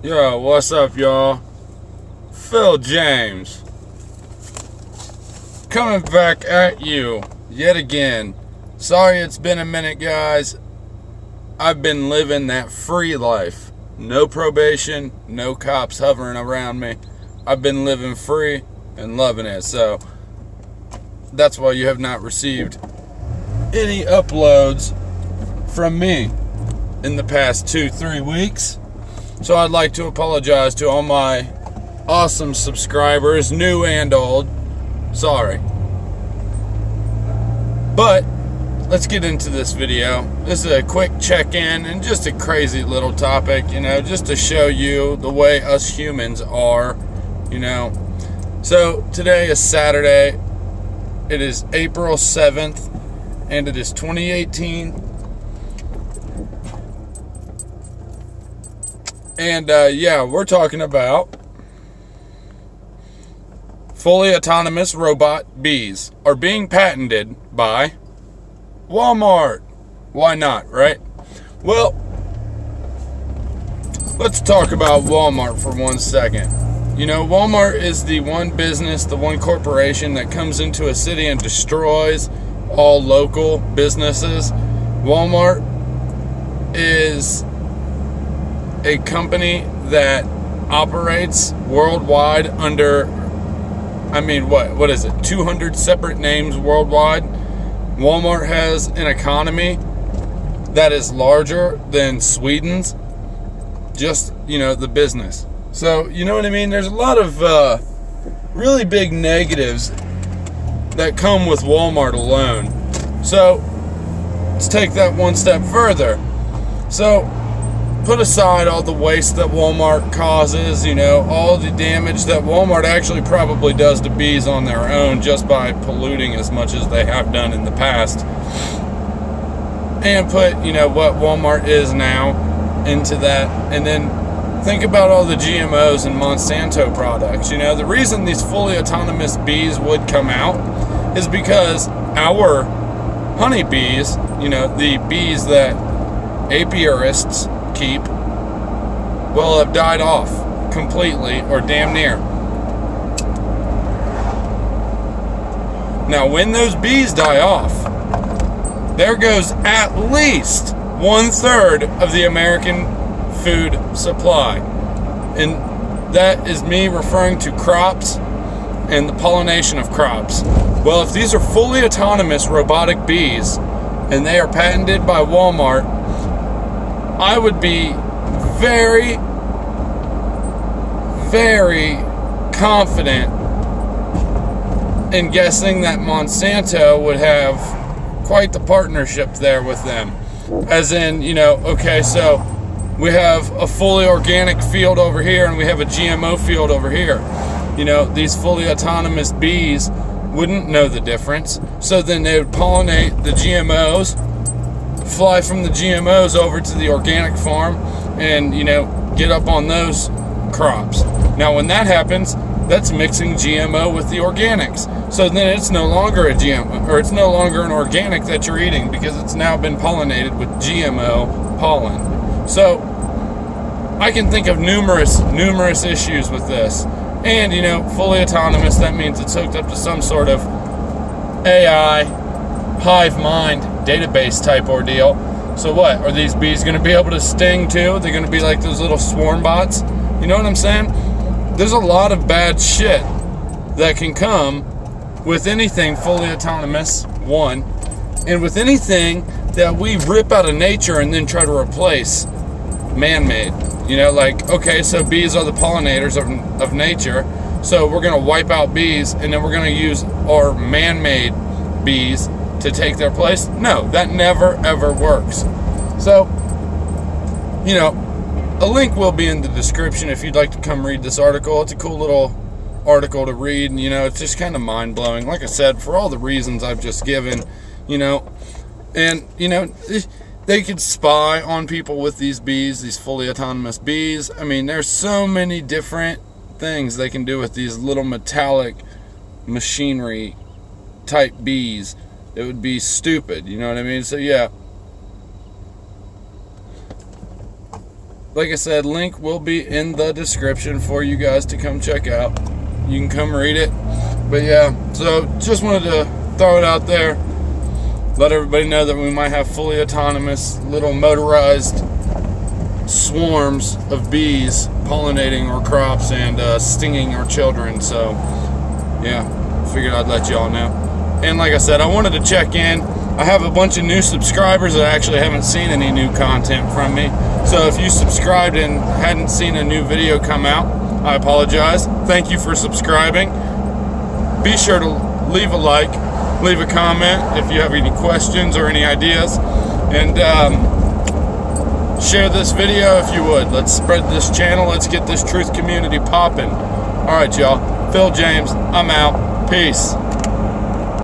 Yo, what's up, y'all? Phil James. Coming back at you yet again. Sorry it's been a minute, guys. I've been living that free life. No probation, no cops hovering around me. I've been living free and loving it. So, that's why you have not received any uploads from me in the past 2-3 weeks. So I'd like to apologize to all my awesome subscribers, new and old. Sorry. But let's get into this video. This is a quick check-in and just a crazy little topic, just to show you the way us humans are, So today is Saturday. It is April 7th and it is 2018. And we're talking about fully autonomous robot bees are being patented by Wal-Mart. Why not, right? Well, let's talk about Wal-Mart for 1 second. Walmart is the one business, the one corporation that comes into a city and destroys all local businesses. Walmart is a company that operates worldwide under, what is it, 200 separate names worldwide. Walmart has an economy that is larger than Sweden's, just, the business. So, you know what I mean? There's a lot of really big negatives that come with Walmart alone. So, let's take that one step further. So, put aside all the waste that Walmart causes, all the damage that Walmart actually probably does to bees on their own just by polluting as much as they have done in the past. And put, what Walmart is now into that. And then think about all the GMOs and Monsanto products. The reason these fully autonomous bees would come out is because our honeybees, the bees that apiarists keep, have died off completely or damn near. Now, when those bees die off, there goes at least 1/3 of the American food supply. And that is me referring to crops and the pollination of crops. Well, if these are fully autonomous robotic bees and they are patented by Walmart, I would be very, very confident in guessing that Monsanto would have quite the partnership there with them. As in, okay, so we have a fully organic field over here and we have a GMO field over here. These fully autonomous bees wouldn't know the difference. So then they would pollinate the GMOs, fly from the GMOs over to the organic farm and, get up on those crops. Now, when that happens, that's mixing GMO with the organics. So then it's no longer a GMO, or it's no longer an organic that you're eating because it's now been pollinated with GMO pollen. So I can think of numerous issues with this. And, fully autonomous, that means it's hooked up to some sort of AI, hive mind, database type ordeal. So what? Are these bees going to be able to sting too? They're going to be like those little swarm bots? You know what I'm saying? There's a lot of bad shit that can come with anything fully autonomous, one, and with anything that we rip out of nature and then try to replace man-made. Okay, so bees are the pollinators of nature, so we're going to wipe out bees and then we're going to use our man-made bees to take their place? No, that never ever works. So, a link will be in the description if you'd like to come read this article. It's a cool little article to read, it's just kind of mind-blowing. Like I said, for all the reasons I've just given, and, they could spy on people with these bees, these fully autonomous bees. There's so many different things they can do with these little metallic machinery type bees. It would be stupid, you know what I mean? So yeah, like I said, link will be in the description for you guys to come check out. You can come read it. But yeah, so just wanted to throw it out there. Let everybody know that we might have fully autonomous little motorized swarms of bees pollinating our crops and stinging our children. So yeah, figured I'd let y'all know. And like I said, I wanted to check in. I have a bunch of new subscribers that actually haven't seen any new content from me. So if you subscribed and hadn't seen a new video come out, I apologize. Thank you for subscribing. Be sure to leave a like, leave a comment if you have any questions or any ideas, and share this video if you would. Let's spread this channel. Let's get this truth community popping. All right, y'all. Phil James, I'm out. Peace.